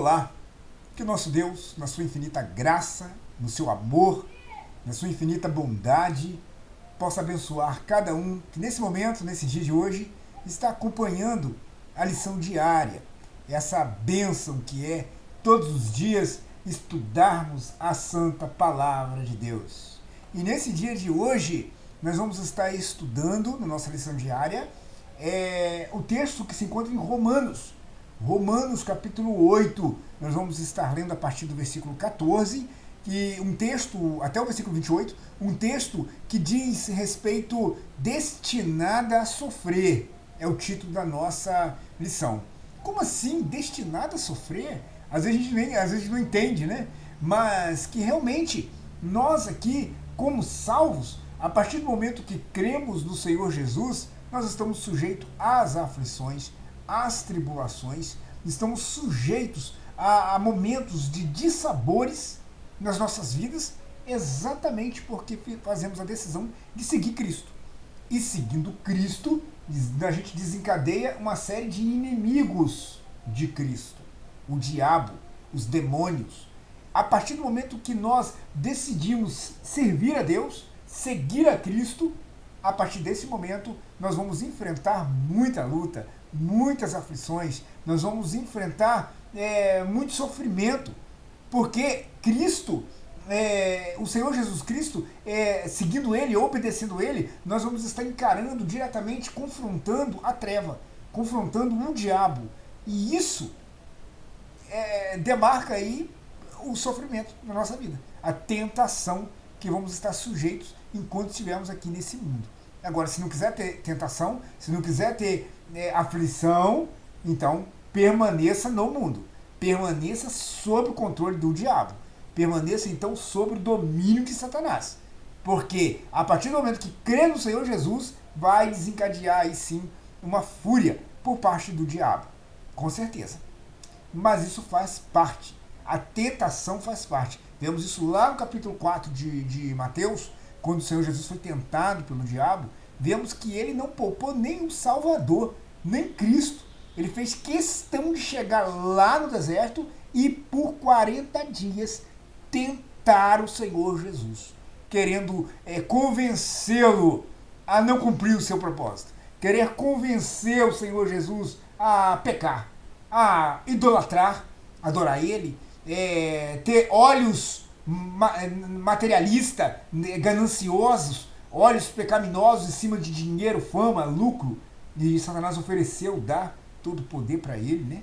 Olá, que o nosso Deus, na sua infinita graça, no seu amor, na sua infinita bondade, possa abençoar cada um que nesse momento, nesse dia de hoje, está acompanhando a lição diária. Essa bênção que é todos os dias estudarmos a santa palavra de Deus. E nesse dia de hoje, nós vamos estar estudando, na nossa lição diária, o texto que se encontra em Romanos. Romanos capítulo 8, nós vamos estar lendo a partir do versículo 14, e um texto, até o versículo 28, um texto que diz respeito destinada a sofrer, é o título da nossa lição. Como assim, destinada a sofrer? Às vezes a gente não entende, né? Mas que realmente nós aqui, como salvos, a partir do momento que cremos no Senhor Jesus, nós estamos sujeitos às aflições, às tribulações, estamos sujeitos a momentos de dissabores nas nossas vidas, exatamente porque fazemos a decisão de seguir Cristo. E seguindo Cristo, a gente desencadeia uma série de inimigos de Cristo. O diabo, os demônios. A partir do momento que nós decidimos servir a Deus, seguir a Cristo, a partir desse momento nós vamos enfrentar muita luta, muitas aflições, nós vamos enfrentar muito sofrimento, porque Cristo, o Senhor Jesus Cristo, seguindo Ele, obedecendo Ele, nós vamos estar encarando diretamente, confrontando a treva, confrontando o diabo. E isso demarca aí o sofrimento na nossa vida, a tentação que vamos estar sujeitos enquanto estivermos aqui nesse mundo. Agora, se não quiser ter tentação, se não quiser ter aflição, então permaneça no mundo, permaneça sob o controle do diabo, permaneça então sob o domínio de Satanás, porque a partir do momento que crê no Senhor Jesus, vai desencadear aí sim uma fúria por parte do diabo, com certeza. Mas isso faz parte, a tentação faz parte. Vemos isso lá no capítulo 4 de Mateus, quando o Senhor Jesus foi tentado pelo diabo. Vemos que ele não poupou nem o Salvador, nem Cristo. Ele fez questão de chegar lá no deserto e por 40 dias tentar o Senhor Jesus, querendo convencê-lo a não cumprir o seu propósito, querer convencer o Senhor Jesus a pecar, a idolatrar, adorar Ele, ter olhos materialistas, gananciosos, olhos pecaminosos em cima de dinheiro, fama, lucro. E Satanás ofereceu, dar todo o poder para ele, né?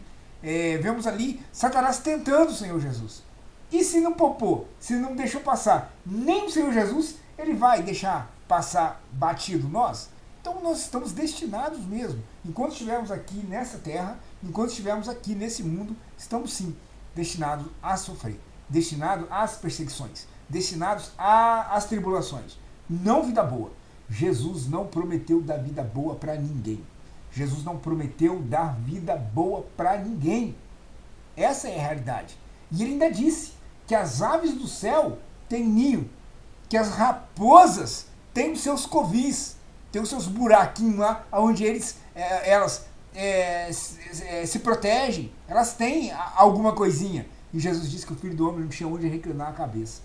Vemos ali Satanás tentando o Senhor Jesus. E se não poupou, se não deixou passar nem o Senhor Jesus, ele vai deixar passar batido nós? Então nós estamos destinados mesmo. Enquanto estivermos aqui nessa terra, enquanto estivermos aqui nesse mundo, estamos sim destinados a sofrer, destinados às perseguições, destinados às tribulações. Não vida boa. Jesus não prometeu dar vida boa para ninguém. Jesus não prometeu dar vida boa para ninguém. Essa é a realidade. E ele ainda disse que as aves do céu têm ninho, que as raposas têm os seus covis, têm os seus buraquinhos lá, onde elas se protegem, elas têm alguma coisinha. E Jesus disse que o Filho do Homem não tinha onde reclinar a cabeça.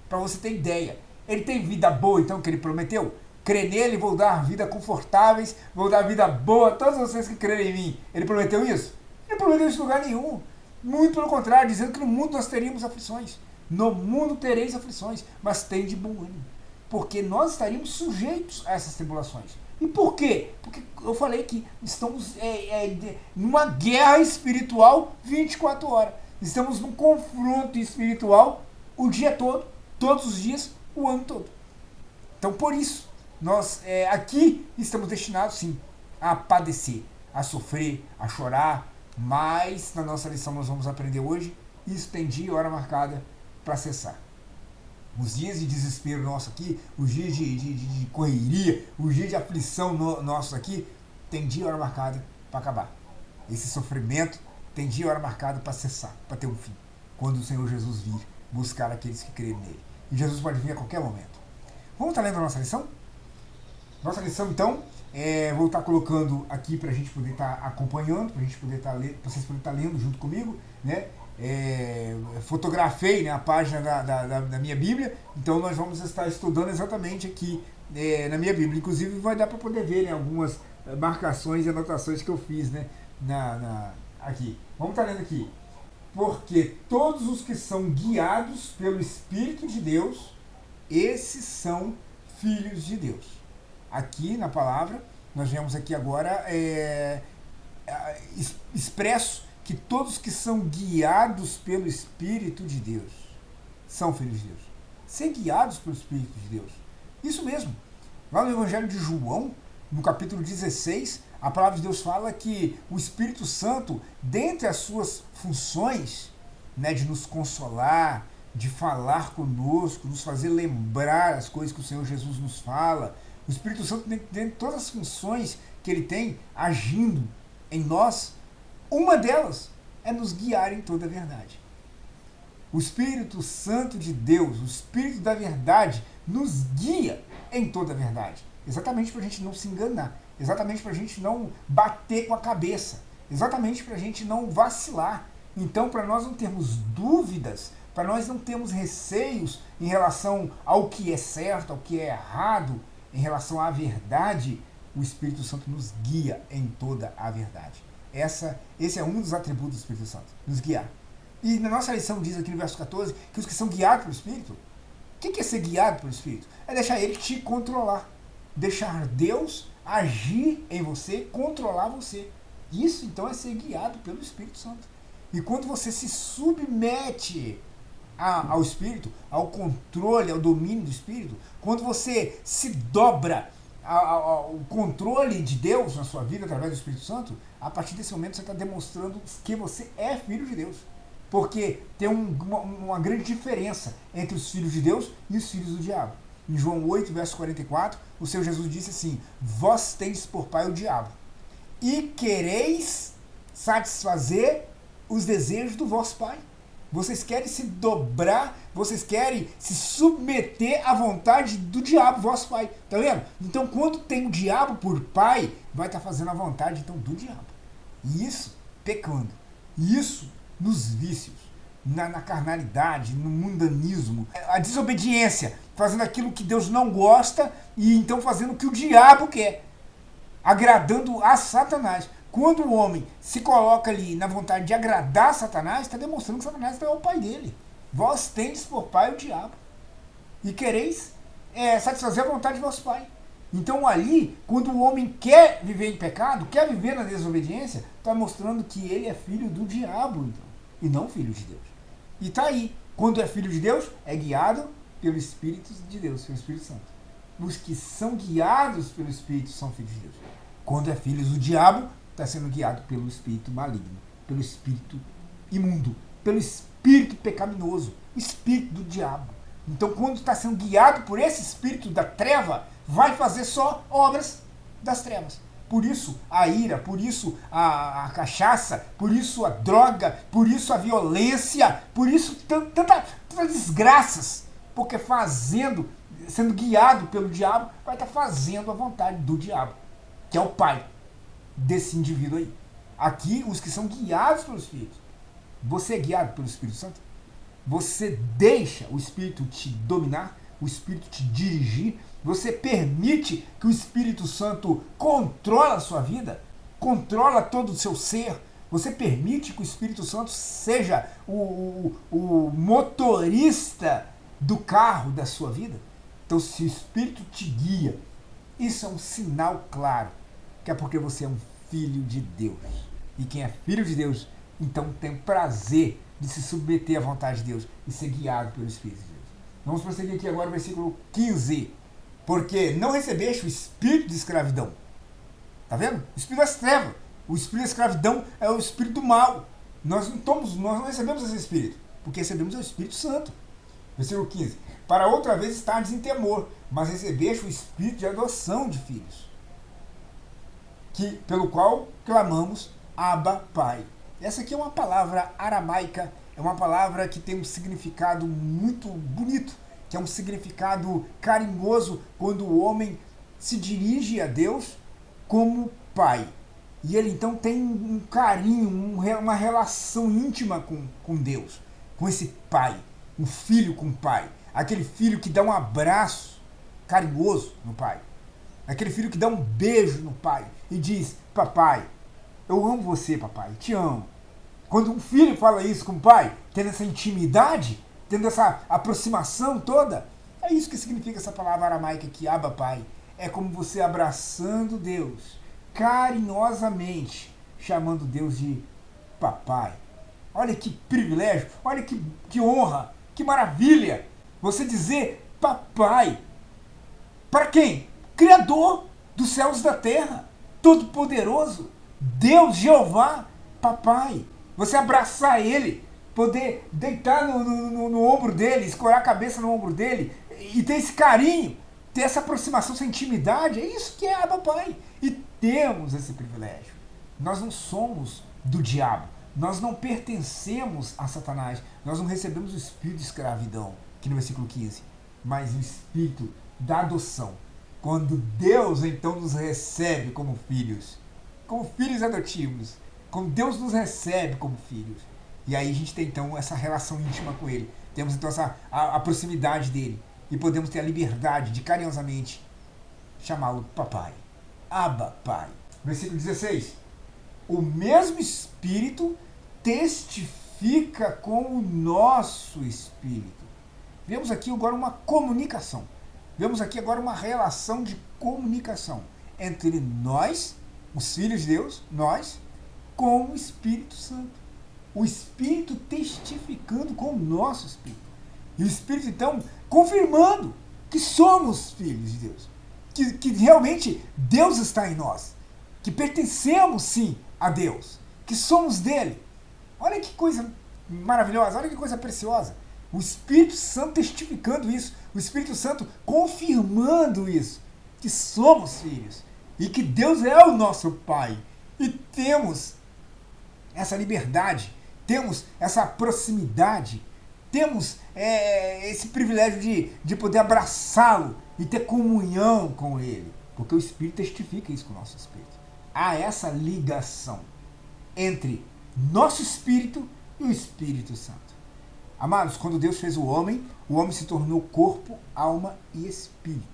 Para você ter ideia, ele tem vida boa, então, que ele prometeu? Crê nele, vou dar vida confortáveis, vou dar vida boa a todos vocês que crerem em mim. Ele prometeu isso? Ele prometeu isso em lugar nenhum. Muito pelo contrário, dizendo que no mundo nós teríamos aflições. No mundo tereis aflições, mas tem de bom ânimo. Porque nós estaríamos sujeitos a essas tribulações. E por quê? Porque eu falei que estamos numa guerra espiritual 24 horas. Estamos num confronto espiritual o dia todo, todos os dias, o ano todo. Então, por isso, nós aqui estamos destinados, sim, a padecer, a sofrer, a chorar, mas na nossa lição nós vamos aprender hoje, isso tem dia e hora marcada para cessar. Os dias de desespero nosso aqui, os dias de correria, os dias de aflição nossos aqui, tem dia e hora marcada para acabar. Esse sofrimento tem dia e hora marcada para cessar, para ter um fim, quando o Senhor Jesus vir buscar aqueles que crerem nele. E Jesus pode vir a qualquer momento. Vamos estar lendo a nossa lição? Nossa lição, então, vou estar colocando aqui para a gente poder estar acompanhando, para a gente poder estar vocês poderem estar lendo junto comigo, né? fotografei, né, a página da minha Bíblia, então nós vamos estar estudando exatamente aqui na minha Bíblia. Inclusive vai dar para poder ver, né, algumas marcações e anotações que eu fiz, né, aqui. Vamos estar lendo aqui. Porque todos os que são guiados pelo Espírito de Deus, esses são filhos de Deus. Aqui na palavra, nós vemos aqui agora expresso que todos que são guiados pelo Espírito de Deus são filhos de Deus. Ser guiados pelo Espírito de Deus. Isso mesmo. Lá no Evangelho de João, no capítulo 16, a palavra de Deus fala que o Espírito Santo, dentre as suas funções, né, de nos consolar, de falar conosco, nos fazer lembrar as coisas que o Senhor Jesus nos fala, o Espírito Santo, dentro de todas as funções que ele tem agindo em nós, uma delas é nos guiar em toda a verdade. O Espírito Santo de Deus, o Espírito da verdade, nos guia em toda a verdade. Exatamente para a gente não se enganar. Exatamente para a gente não bater com a cabeça. Exatamente para a gente não vacilar. Então, para nós não termos dúvidas, para nós não termos receios em relação ao que é certo, ao que é errado, em relação à verdade, o Espírito Santo nos guia em toda a verdade. Esse é um dos atributos do Espírito Santo, nos guiar. E na nossa lição diz aqui no verso 14 que os que são guiados pelo Espírito, o que é ser guiado pelo Espírito? É deixar ele te controlar. Deixar Deus agir em você, controlar você. Isso então é ser guiado pelo Espírito Santo. E quando você se submete ao Espírito, ao controle, ao domínio do Espírito, quando você se dobra ao controle de Deus na sua vida através do Espírito Santo, a partir desse momento você está demonstrando que você é filho de Deus. Porque tem uma grande diferença entre os filhos de Deus e os filhos do diabo. Em João 8, verso 44, o Senhor Jesus disse assim: vós tendes por pai o diabo, e quereis satisfazer os desejos do vosso pai. Vocês querem se dobrar, vocês querem se submeter à vontade do diabo, vosso pai. Tá vendo? Então, quando tem o diabo por pai, vai estar fazendo a vontade então do diabo. E isso pecando. Isso nos vícios, na carnalidade, no mundanismo, a desobediência, fazendo aquilo que Deus não gosta e então fazendo o que o diabo quer, agradando a Satanás. Quando o homem se coloca ali na vontade de agradar a Satanás, está demonstrando que Satanás é o pai dele. Vós tendes por pai o diabo e quereis satisfazer a vontade de vosso pai. Então ali, quando o homem quer viver em pecado, quer viver na desobediência, está mostrando que ele é filho do diabo, então, e não filho de Deus. E está aí, quando é filho de Deus, é guiado pelo Espírito de Deus, pelo Espírito Santo. Os que são guiados pelo Espírito são filhos de Deus. Quando é filho do diabo, está sendo guiado pelo espírito maligno, pelo espírito imundo, pelo espírito pecaminoso, espírito do diabo. Então, quando está sendo guiado por esse espírito da treva, vai fazer só obras das trevas. Por isso a ira, por isso a cachaça, por isso a droga, por isso a violência, por isso tantas desgraças, porque sendo guiado pelo diabo, vai estar fazendo a vontade do diabo, que é o pai desse indivíduo aí. Aqui, os que são guiados pelo Espírito. Você é guiado pelo Espírito Santo? Você deixa o Espírito te dominar, o Espírito te dirigir? Você permite que o Espírito Santo controle a sua vida? Controla todo o seu ser? Você permite que o Espírito Santo seja o motorista do carro da sua vida? Então, se o Espírito te guia, isso é um sinal claro que é porque você é um filho de Deus. E quem é filho de Deus, então tem prazer de se submeter à vontade de Deus e ser guiado pelo Espírito de Deus. Vamos prosseguir aqui agora no versículo 15. Porque não recebeste o espírito de escravidão. Tá vendo? O espírito das trevas. O espírito da escravidão é o espírito do mal. Nós não recebemos esse espírito, porque recebemos o Espírito Santo. Versículo 15. Para outra vez estardes em temor, mas recebeste o espírito de adoção de filhos, pelo qual clamamos Abba, Pai. Essa aqui é uma palavra aramaica, é uma palavra que tem um significado muito bonito, que é um significado carinhoso quando o homem se dirige a Deus como Pai. E ele então tem um carinho, uma relação íntima com Deus, com esse pai, um filho com o pai, aquele filho que dá um abraço carinhoso no pai, aquele filho que dá um beijo no pai e diz: papai, eu amo você, papai, te amo. Quando um filho fala isso com o pai, tendo essa intimidade, tendo essa aproximação toda, é isso que significa essa palavra aramaica aqui, Abba Pai. É como você abraçando Deus, carinhosamente, chamando Deus de papai. Olha que privilégio, olha que honra, que maravilha você dizer papai. Para quem? Criador dos céus e da terra, Todo-Poderoso, Deus, Jeová, papai. Você abraçar ele, poder deitar no ombro dele, escorar a cabeça no ombro dele e ter esse carinho, ter essa aproximação, essa intimidade, é isso que é Abba Pai. E temos esse privilégio. Nós não somos do diabo, nós não pertencemos a Satanás, nós não recebemos o espírito de escravidão, que no versículo 15, mas o espírito da adoção. Quando Deus então nos recebe como filhos adotivos, quando Deus nos recebe como filhos, e aí a gente tem então essa relação íntima com Ele, temos então a proximidade dele, e podemos ter a liberdade de carinhosamente chamá-lo papai, Abba Pai. Versículo 16, o mesmo Espírito testifica com o nosso Espírito. Vemos aqui agora uma comunicação, vemos aqui agora uma relação de comunicação entre nós, os filhos de Deus, nós, com o Espírito Santo. O Espírito testificando com o nosso Espírito. E o Espírito, então, confirmando que somos filhos de Deus. Que realmente Deus está em nós. Que pertencemos, sim, a Deus. Que somos dele. Olha que coisa maravilhosa, olha que coisa preciosa. O Espírito Santo testificando isso. O Espírito Santo confirmando isso. Que somos filhos. E que Deus é o nosso Pai. E temos essa liberdade, temos essa proximidade, temos esse privilégio de poder abraçá-lo e ter comunhão com ele, porque o Espírito testifica isso com o nosso Espírito. Há essa ligação entre nosso Espírito e o Espírito Santo. Amados, quando Deus fez o homem se tornou corpo, alma e espírito.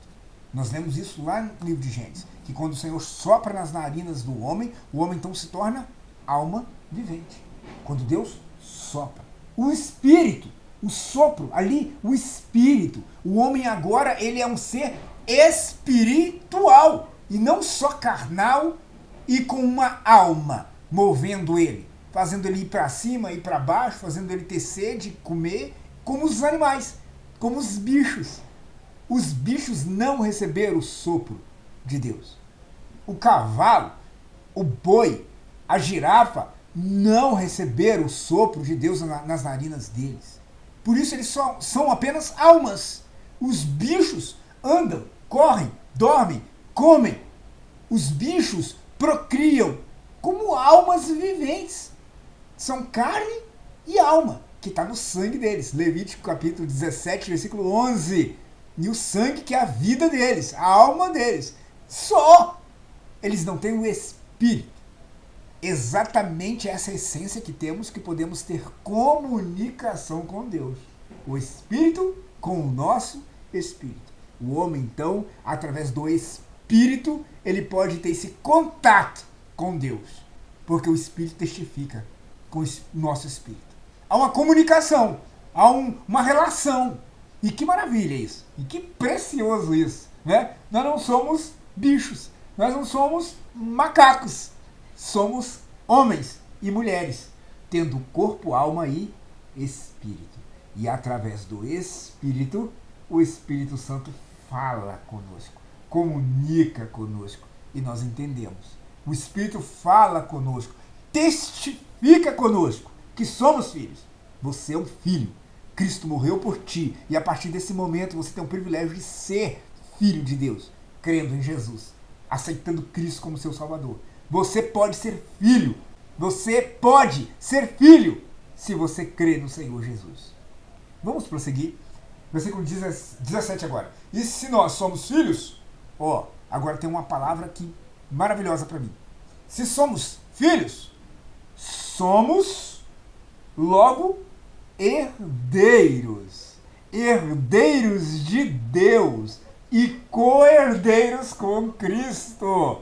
Nós lemos isso lá no livro de Gênesis, que quando o Senhor sopra nas narinas do homem, o homem então se torna alma vivente. Quando Deus sopra. O espírito, o sopro, ali o espírito. O homem agora, ele é um ser espiritual e não só carnal e com uma alma movendo ele, fazendo ele ir para cima e para baixo, fazendo ele ter sede, comer, como os animais, como os bichos. Os bichos não receberam o sopro de Deus. O cavalo, o boi, a girafa não receberam o sopro de Deus nas narinas deles. Por isso eles são apenas almas. Os bichos andam, correm, dormem, comem. Os bichos procriam como almas viventes. São carne e alma, que está no sangue deles. Levítico capítulo 17, versículo 11. E o sangue que é a vida deles, a alma deles. Só eles não têm o espírito. Exatamente essa essência que temos, que podemos ter comunicação com Deus. O Espírito com o nosso Espírito. O homem, então, através do Espírito, ele pode ter esse contato com Deus. Porque o Espírito testifica com o nosso Espírito. Há uma comunicação, há uma relação. E que maravilha isso. E que precioso isso. Né? Nós não somos bichos. Nós não somos macacos. Somos homens e mulheres, tendo corpo, alma e espírito. E através do Espírito, o Espírito Santo fala conosco, comunica conosco e nós entendemos. O Espírito fala conosco, testifica conosco que somos filhos. Você é um filho. Cristo morreu por ti e a partir desse momento você tem o privilégio de ser filho de Deus, crendo em Jesus, aceitando Cristo como seu Salvador. Você pode ser filho. Você pode ser filho se você crê no Senhor Jesus. Vamos prosseguir. Versículo 17 agora. E se nós somos filhos, agora tem uma palavra aqui maravilhosa para mim. Se somos filhos, somos logo herdeiros. Herdeiros de Deus e co-herdeiros com Cristo.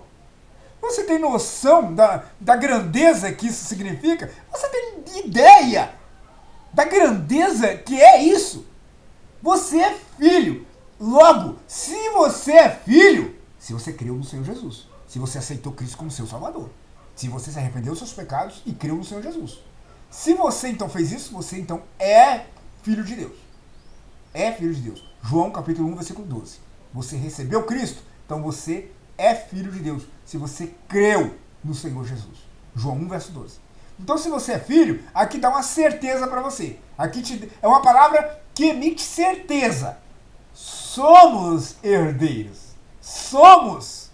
Você tem noção da grandeza que isso significa? Você tem ideia da grandeza que é isso? Você é filho. Logo, se você é filho, se você creu no Senhor Jesus, se você aceitou Cristo como seu Salvador, se você se arrependeu dos seus pecados e creu no Senhor Jesus. Se você então fez isso, você então é filho de Deus. É filho de Deus. João capítulo 1, versículo 12. Você recebeu Cristo, então você é filho de Deus. Se você creu no Senhor Jesus. João 1, verso 12. Então, se você é filho, aqui dá uma certeza para você. Aqui é uma palavra que emite certeza. Somos herdeiros. Somos.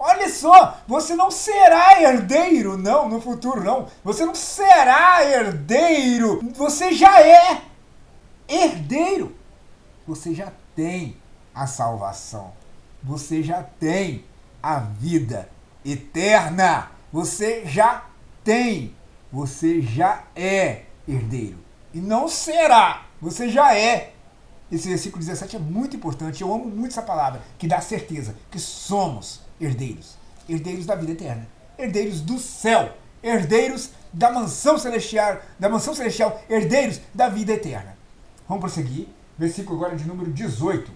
Olha só, você não será herdeiro, não, no futuro, não. Você não será herdeiro. Você já é herdeiro. Você já tem a salvação. Você já tem a vida eterna. Você já tem. Você já é herdeiro. E não será. Você já é. Esse versículo 17 é muito importante. Eu amo muito essa palavra, que dá certeza que somos herdeiros. Herdeiros da vida eterna. Herdeiros do céu. Herdeiros da mansão celestial. Herdeiros da vida eterna. Vamos prosseguir. Versículo agora de número 18.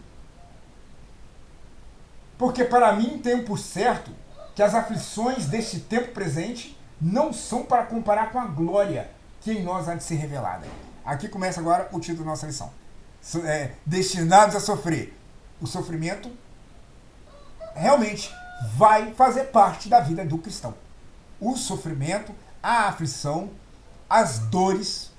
Porque para mim tenho por certo que as aflições deste tempo presente não são para comparar com a glória que em nós há de ser revelada. Aqui começa agora o título da nossa lição. Destinados a sofrer. O sofrimento realmente vai fazer parte da vida do cristão. O sofrimento, a aflição, as dores,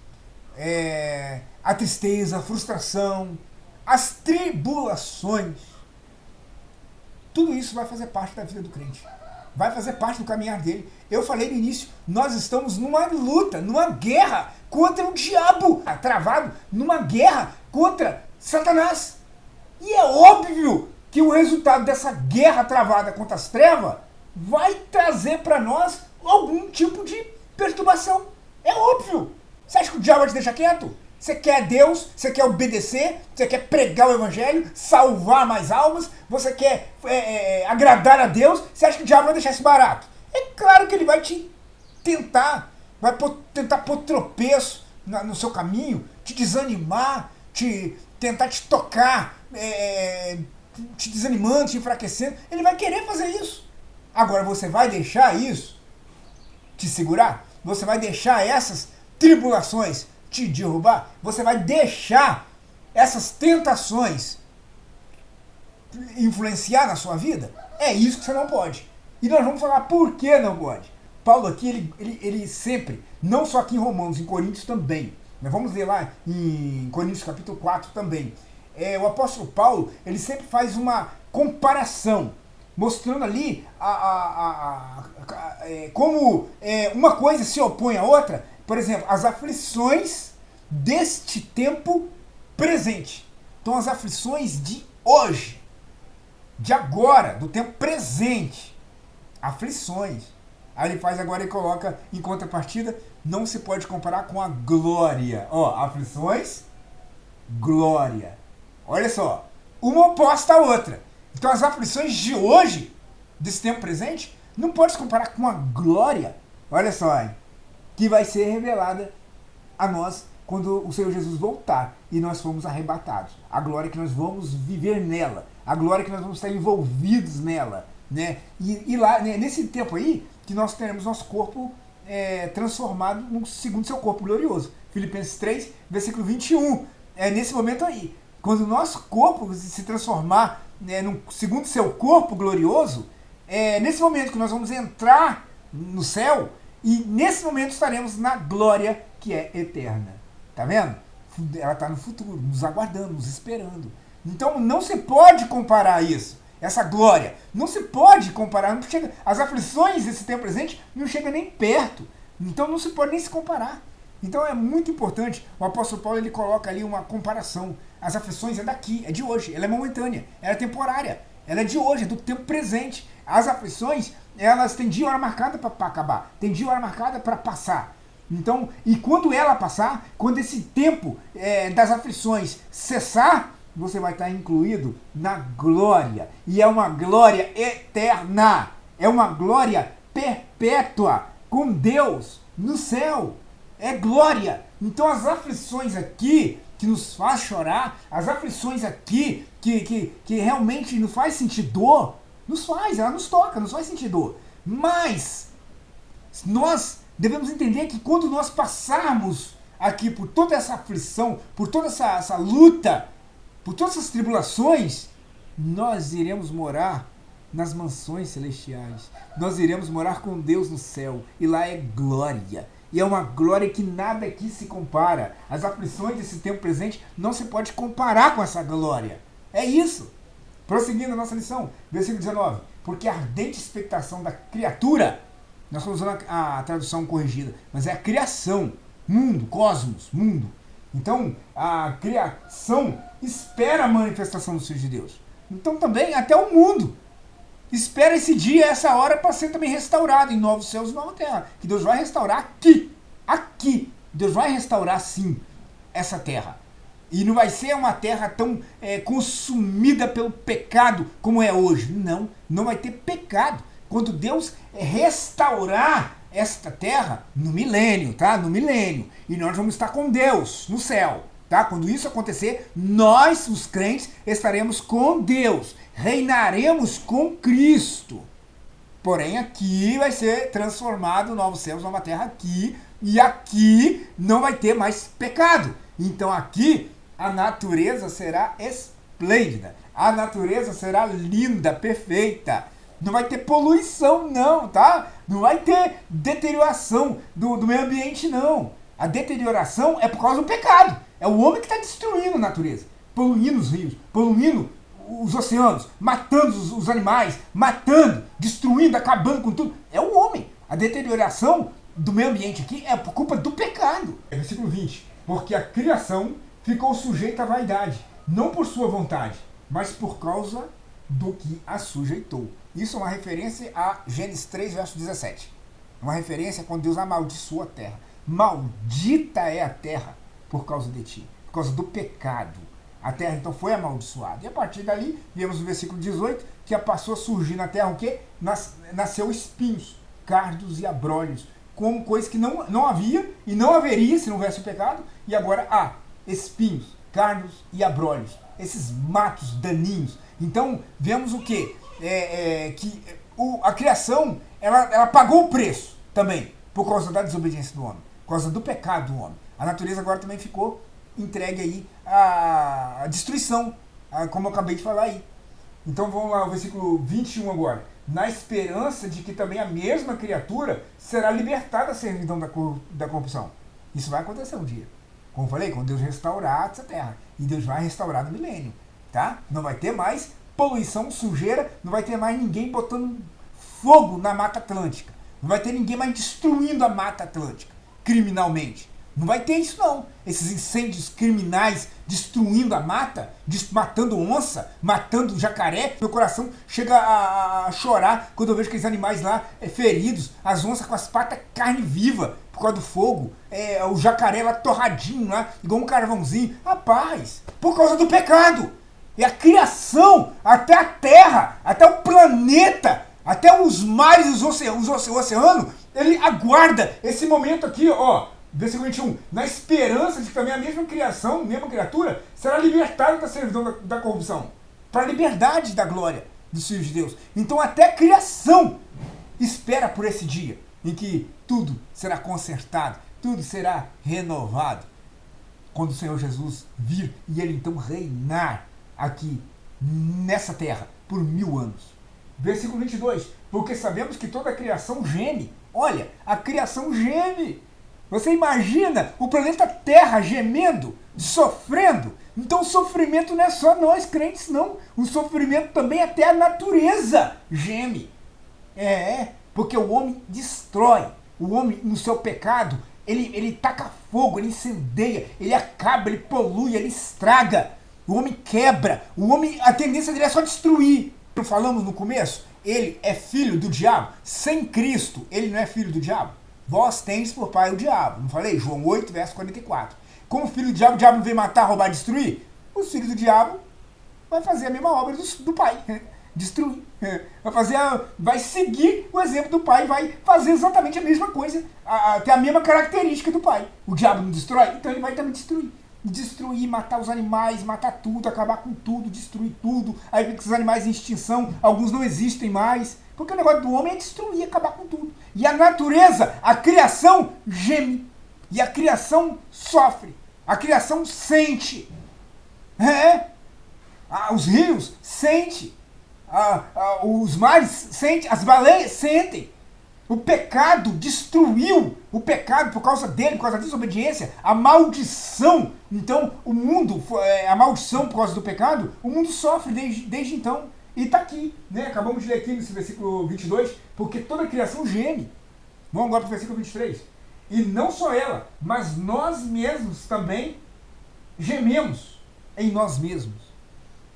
a tristeza, a frustração, as tribulações, tudo isso vai fazer parte da vida do crente. Vai fazer parte do caminhar dele. Eu falei no início, nós estamos numa luta, numa guerra contra o diabo, travado numa guerra contra Satanás. E é óbvio que o resultado dessa guerra travada contra as trevas vai trazer para nós algum tipo de perturbação. É óbvio. Você acha que o diabo vai te deixar quieto? Você quer Deus, você quer obedecer, você quer pregar o evangelho, salvar mais almas, você quer agradar a Deus, você acha que o diabo vai deixar isso barato? É claro que ele vai te tentar, tentar pôr tropeço no seu caminho, te desanimar, tentar te tocar, te desanimando, te enfraquecendo. Ele vai querer fazer isso. Agora você vai deixar isso te segurar? Você vai deixar essas tribulações te derrubar? Você vai deixar essas tentações influenciar na sua vida? É isso que você não pode. E nós vamos falar por que não pode. Paulo aqui, ele sempre, não só aqui em Romanos, em Coríntios também. Nós vamos ler lá em Coríntios capítulo 4 também. O apóstolo Paulo, ele sempre faz uma comparação, mostrando ali como uma coisa se opõe à outra. Por exemplo, as aflições deste tempo presente. Então, as aflições de hoje, de agora, do tempo presente. Aflições. Aí ele faz agora e coloca em contrapartida, não se pode comparar com a glória. Aflições, glória. Olha só, uma oposta à outra. Então, as aflições de hoje, desse tempo presente, não pode se comparar com a glória. Olha só, hein? Que vai ser revelada a nós quando o Senhor Jesus voltar e nós formos arrebatados. A glória que nós vamos viver nela, a glória que nós vamos estar envolvidos nela, né? E lá, né, nesse tempo aí, que nós teremos nosso corpo transformado segundo seu corpo glorioso. Filipenses 3, versículo 21. É nesse momento aí, quando o nosso corpo se transformar segundo seu corpo glorioso, é nesse momento que nós vamos entrar no céu. E nesse momento estaremos na glória que é eterna. Tá vendo? Ela está no futuro, nos aguardando, nos esperando. Então não se pode comparar isso. Essa glória. Não se pode comparar. Não chega, as aflições desse tempo presente não chegam nem perto. Então não se pode nem se comparar. Então é muito importante. O apóstolo Paulo ele coloca ali uma comparação. As aflições é daqui, é de hoje. Ela é momentânea, ela é temporária. Ela é de hoje, é do tempo presente. as aflições, elas têm dia e hora marcada para acabar, tem dia e hora marcada para passar. Então, e quando ela passar, quando esse tempo das aflições cessar, você vai estar incluído na glória. E é uma glória eterna, é uma glória perpétua com Deus no céu. É glória. Então as aflições aqui que nos faz chorar, as aflições aqui que realmente nos faz sentir dor, ela nos toca, nos faz sentir dor. Mas nós devemos entender que quando nós passarmos aqui por toda essa aflição, por toda essa luta, por todas essas tribulações, nós iremos morar nas mansões celestiais. Nós iremos morar com Deus no céu. E lá é glória. E é uma glória que nada aqui se compara. As aflições desse tempo presente não se pode comparar com essa glória. É isso. Prosseguindo a nossa lição, versículo 19. Porque a ardente expectação da criatura, nós estamos usando a tradução corrigida, mas é a criação, mundo, cosmos, mundo. Então, a criação espera a manifestação dos filhos de Deus. Então também até o mundo espera esse dia, essa hora, para ser também restaurado em novos céus e nova terra. Que Deus vai restaurar aqui. Aqui. Deus vai restaurar, sim, essa terra. E não vai ser uma terra tão consumida pelo pecado como é hoje. Não, não vai ter pecado. Quando Deus restaurar esta terra, no milênio, tá? No milênio. E nós vamos estar com Deus no céu. Tá? Quando isso acontecer, nós, os crentes, estaremos com Deus, reinaremos com Cristo. Porém, aqui vai ser transformado novos céus, nova terra aqui, e aqui não vai ter mais pecado. Então aqui a natureza será esplêndida, a natureza será linda, perfeita. Não vai ter poluição não, tá? Não vai ter deterioração do meio ambiente não. A deterioração é por causa do pecado. É o homem que está destruindo a natureza, poluindo os rios, poluindo os oceanos, matando os animais, matando, destruindo, acabando com tudo. É o homem. A deterioração do meio ambiente aqui é por culpa do pecado. Versículo 20. Porque a criação ficou sujeita à vaidade, não por sua vontade, mas por causa do que a sujeitou. Isso é uma referência a Gênesis 3, verso 17. Uma referência a quando Deus amaldiçoa a terra. Maldita é a terra por causa de ti, por causa do pecado. A terra então foi amaldiçoada. E a partir dali, vemos no versículo 18, que passou a surgir na terra o quê? Nasceu espinhos, cardos e abrolhos, como coisa que não havia e não haveria se não houvesse o pecado. E agora há espinhos, cardos e abrolhos, esses matos daninhos. Então, vemos o quê? A criação, ela pagou o preço também, por causa da desobediência do homem, por causa do pecado do homem. A natureza agora também ficou entregue aí à destruição, como eu acabei de falar aí. Então vamos lá, o versículo 21 agora. Na esperança de que também a mesma criatura será libertada da servidão da corrupção. Isso vai acontecer um dia. Como eu falei, quando Deus restaurar essa terra. E Deus vai restaurar no milênio. Tá? Não vai ter mais poluição, sujeira, não vai ter mais ninguém botando fogo na Mata Atlântica. Não vai ter ninguém mais destruindo a Mata Atlântica, criminalmente. Não vai ter isso não. Esses incêndios criminais destruindo a mata, matando onça, matando jacaré. Meu coração chega a chorar quando eu vejo aqueles animais lá feridos. As onças com as patas carne viva por causa do fogo. O jacaré lá torradinho lá, igual um carvãozinho. Rapaz, por causa do pecado. E a criação, até a terra, até o planeta, até os mares, o oceano, ele aguarda esse momento aqui, ó. Versículo 21. Na esperança de que também a mesma criação, mesma criatura, será libertada da servidão da corrupção. Para a liberdade da glória dos filhos de Deus. Então até a criação espera por esse dia em que tudo será consertado, tudo será renovado. Quando o Senhor Jesus vir e Ele então reinar aqui nessa terra por 1000 anos. Versículo 22. Porque sabemos que toda a criação geme. Olha, a criação geme. Você imagina o planeta Terra gemendo, sofrendo? Então o sofrimento não é só nós crentes, não. O sofrimento também até a natureza geme. Porque o homem destrói. O homem, no seu pecado, ele taca fogo, ele incendeia, ele acaba, ele polui, ele estraga. O homem quebra. O homem, a tendência dele é só destruir. Falamos no começo, ele é filho do diabo? Sem Cristo, ele não é filho do diabo? Vós tendes por pai o diabo. Não falei? João 8, verso 44. Como filho do diabo, o diabo não veio matar, roubar, destruir? Os filhos do diabo vai fazer a mesma obra do pai. Destruir. Vai seguir o exemplo do pai, vai fazer exatamente a mesma coisa, ter a mesma característica do pai. O diabo não destrói? Então ele vai também destruir. Destruir, matar os animais, matar tudo, acabar com tudo, destruir tudo. Aí vem que os animais em extinção, alguns não existem mais. Porque o negócio do homem é destruir, acabar com tudo. E a natureza, a criação geme. E a criação sofre. A criação sente. Os rios sentem. Os mares sentem. As baleias sentem. O pecado destruiu. O pecado, por causa dele, por causa da desobediência, a maldição. Então, o mundo, a maldição por causa do pecado, o mundo sofre desde então. E está aqui, né? Acabamos de ler aqui nesse versículo 22, porque toda a criação geme. Vamos agora para o versículo 23. E não só ela, mas nós mesmos também gememos em nós mesmos.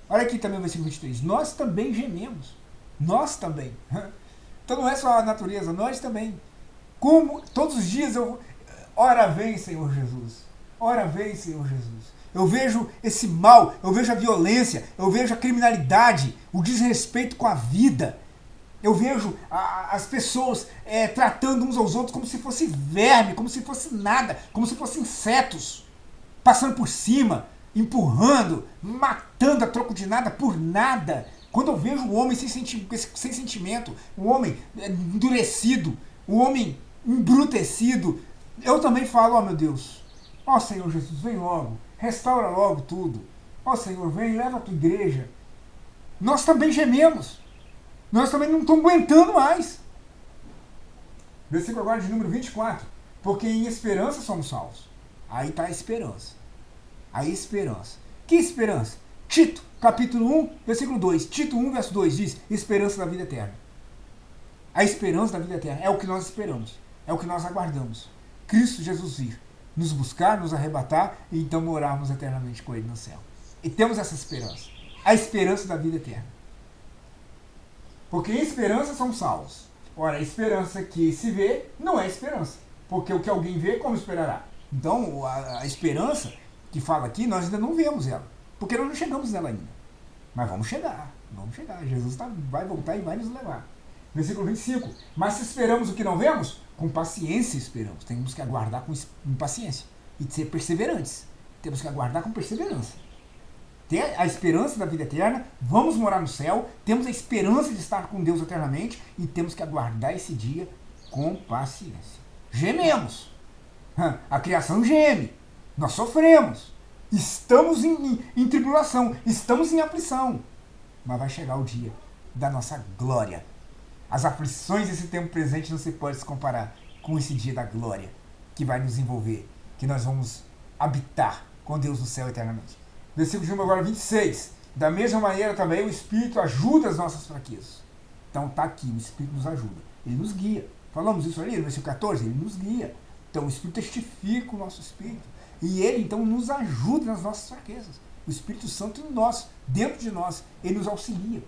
Olha aqui também o versículo 23. Nós também gememos. Nós também. Então não é só a natureza, nós também. Como todos os dias ora vem, Senhor Jesus. Ora vem, Senhor Jesus. Eu vejo esse mal, eu vejo a violência, eu vejo a criminalidade, o desrespeito com a vida. Eu vejo as pessoas tratando uns aos outros como se fosse verme, como se fosse nada, como se fossem insetos. Passando por cima, empurrando, matando a troco de nada por nada. Quando eu vejo o homem sem sentimento, o homem endurecido, o homem embrutecido, eu também falo, ó meu Deus, ó Senhor Jesus, vem logo, restaura logo tudo. Ó Senhor, vem, leva a tua igreja. Nós também gememos. Nós também não estamos aguentando mais. Versículo agora de número 24. Porque em esperança somos salvos. Aí está a esperança. A esperança. Que esperança? Tito, capítulo 1, versículo 2. Tito 1, verso 2 diz, esperança da vida eterna. A esperança da vida eterna é o que nós esperamos. É o que nós aguardamos. Cristo Jesus vir, nos buscar, nos arrebatar e então morarmos eternamente com Ele no céu. E temos essa esperança. A esperança da vida eterna. Porque em esperança somos salvos. Ora, a esperança que se vê não é esperança. Porque o que alguém vê, como esperará? Então, a esperança que fala aqui, nós ainda não vemos ela. Porque nós não chegamos nela ainda. Mas vamos chegar. Vamos chegar. Jesus vai voltar e vai nos levar. Versículo 25. Mas se esperamos o que não vemos, com paciência esperamos. Temos que aguardar com paciência. E ser perseverantes. Temos que aguardar com perseverança. Ter a esperança da vida eterna, vamos morar no céu, temos a esperança de estar com Deus eternamente e temos que aguardar esse dia com paciência. Gememos. A criação geme. Nós sofremos. Estamos em tribulação, estamos em aflição. Mas vai chegar o dia da nossa glória. As aflições desse tempo presente não se pode se comparar com esse dia da glória que vai nos envolver, que nós vamos habitar com Deus no céu eternamente. Versículo de número agora 26. Da mesma maneira também o Espírito ajuda as nossas fraquezas. Então está aqui, o Espírito nos ajuda. Ele nos guia. Falamos isso ali no versículo 14, ele nos guia. Então o Espírito testifica o nosso Espírito. E ele então nos ajuda nas nossas fraquezas. O Espírito Santo em nós, dentro de nós, ele nos auxilia.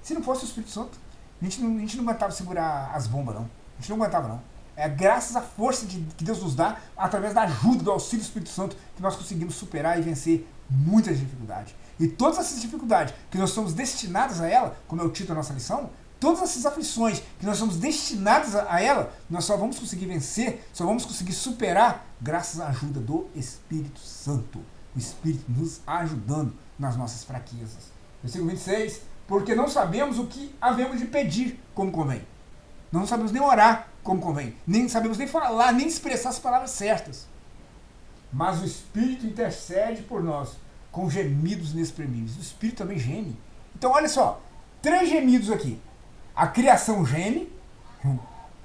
Se não fosse o Espírito Santo, a gente não aguentava segurar as bombas, não. A gente não aguentava, não. É graças à força que Deus nos dá, através da ajuda, do auxílio do Espírito Santo, que nós conseguimos superar e vencer muitas dificuldades. E todas essas dificuldades que nós somos destinados a ela, como é o título da nossa lição, todas essas aflições que nós somos destinados a ela, nós só vamos conseguir vencer, só vamos conseguir superar graças à ajuda do Espírito Santo. O Espírito nos ajudando nas nossas fraquezas. Versículo 26. Porque não sabemos o que havemos de pedir como convém. Não sabemos nem orar como convém. Nem sabemos nem falar, nem expressar as palavras certas. Mas o Espírito intercede por nós com gemidos inexprimíveis. O Espírito também geme. Então olha só, 3 gemidos aqui. A criação geme,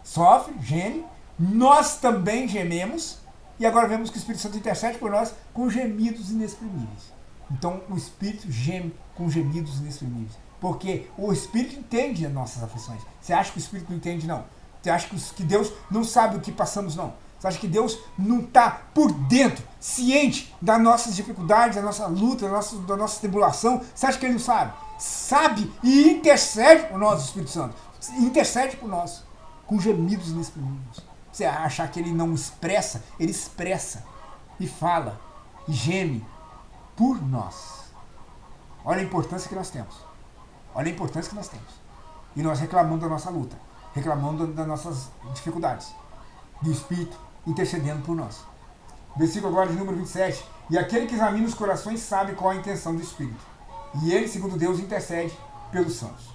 sofre, geme. Nós também gememos. E agora vemos que o Espírito Santo intercede por nós com gemidos inexprimíveis. Então o Espírito geme com gemidos inexprimíveis. Porque o Espírito entende as nossas aflições. Você acha que o Espírito não entende? Não. Você acha que Deus não sabe o que passamos? Não. Você acha que Deus não está por dentro, ciente das nossas dificuldades, da nossa luta, da nossa tribulação? Você acha que Ele não sabe? sabe e intercede por nós, o Espírito Santo. Intercede por nós, com gemidos inexprimíveis. Você achar que ele não expressa, ele expressa e fala e geme por nós. Olha a importância que nós temos. Olha a importância que nós temos. E nós reclamando da nossa luta, reclamando das nossas dificuldades. E o Espírito intercedendo por nós. Versículo agora de número 27. E aquele que examina os corações sabe qual a intenção do Espírito. E ele, segundo Deus, intercede pelos santos.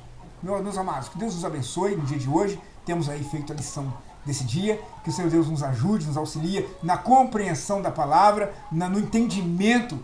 Meus amados, que Deus nos abençoe no dia de hoje. Temos aí feito a lição desse dia, que o Senhor Deus nos ajude, nos auxilie na compreensão da palavra, no entendimento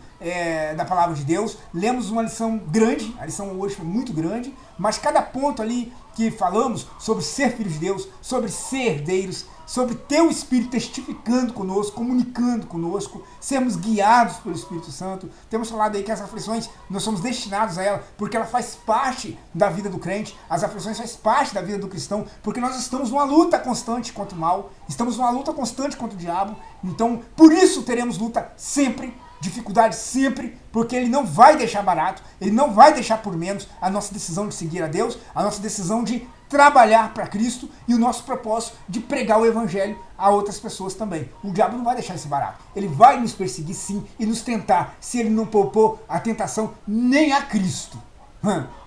da palavra de Deus. Lemos uma lição grande, a lição hoje foi muito grande, mas cada ponto ali que falamos sobre ser filhos de Deus, sobre ser herdeiros, sobre ter o Espírito testificando conosco, comunicando conosco, sermos guiados pelo Espírito Santo. Temos falado aí que as aflições, nós somos destinados a ela, porque ela faz parte da vida do crente, as aflições faz parte da vida do cristão, porque nós estamos numa luta constante contra o mal, estamos numa luta constante contra o diabo, então por isso teremos luta sempre, dificuldade sempre, porque ele não vai deixar barato, ele não vai deixar por menos a nossa decisão de seguir a Deus, a nossa decisão de trabalhar para Cristo e o nosso propósito de pregar o Evangelho a outras pessoas também. O diabo não vai deixar esse barato. Ele vai nos perseguir sim e nos tentar, se ele não poupou a tentação nem a Cristo,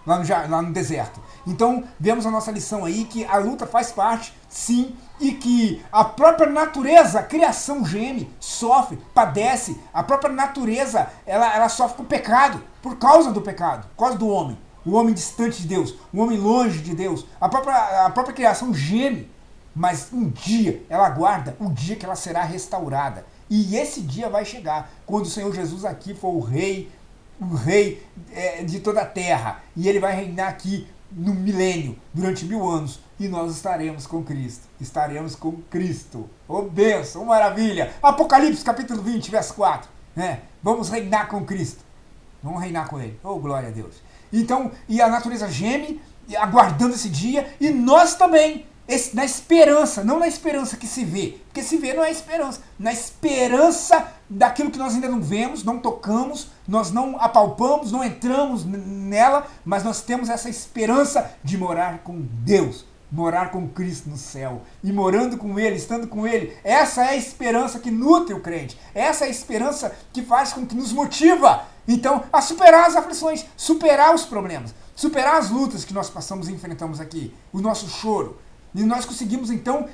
lá no deserto. Então, vemos a nossa lição aí, que a luta faz parte, sim, e que a própria natureza, a criação geme, sofre, padece. A própria natureza, ela sofre com o pecado, por causa do pecado, por causa do homem. O homem distante de Deus, o homem longe de Deus. A própria criação geme, mas um dia ela aguarda o dia que ela será restaurada. E esse dia vai chegar, quando o Senhor Jesus aqui for o rei de toda a terra. E ele vai reinar aqui no milênio, durante 1000 anos. E nós estaremos com Cristo. Estaremos com Cristo. Oh, bênção, oh, maravilha. Apocalipse capítulo 20, verso 4. Vamos reinar com Cristo. Vamos reinar com Ele. Oh, glória a Deus. Então, e a natureza geme, aguardando esse dia, e nós também, na esperança, não na esperança que se vê, porque se vê não é esperança, na esperança daquilo que nós ainda não vemos, não tocamos, nós não apalpamos, não entramos nela, mas nós temos essa esperança de morar com Deus, morar com Cristo no céu, e morando com Ele, estando com Ele. Essa é a esperança que nutre o crente, essa é a esperança que faz com que nos motiva, então, a superar as aflições, superar os problemas, superar as lutas que nós passamos e enfrentamos aqui, o nosso choro. E nós conseguimos, então,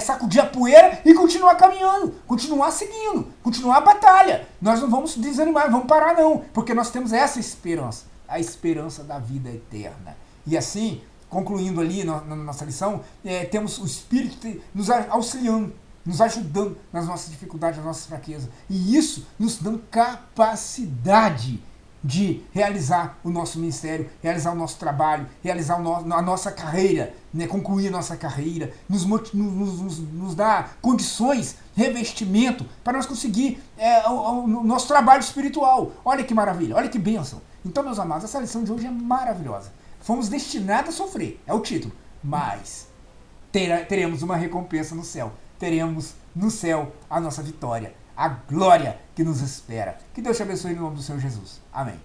sacudir a poeira e continuar caminhando, continuar seguindo, continuar a batalha. Nós não vamos desanimar, não vamos parar não, porque nós temos essa esperança, a esperança da vida eterna. E assim, concluindo ali na nossa lição, temos o Espírito nos auxiliando, nos ajudando nas nossas dificuldades, nas nossas fraquezas. E isso nos dando capacidade de realizar o nosso ministério, realizar o nosso trabalho, realizar a nossa carreira, concluir a nossa carreira, nos dá condições, revestimento, para nós conseguir o nosso trabalho espiritual. Olha que maravilha, olha que bênção. Então, meus amados, essa lição de hoje é maravilhosa. Fomos destinados a sofrer, é o título, mas teremos uma recompensa no céu. Teremos no céu a nossa vitória, a glória que nos espera. Que Deus te abençoe no nome do Senhor Jesus. Amém.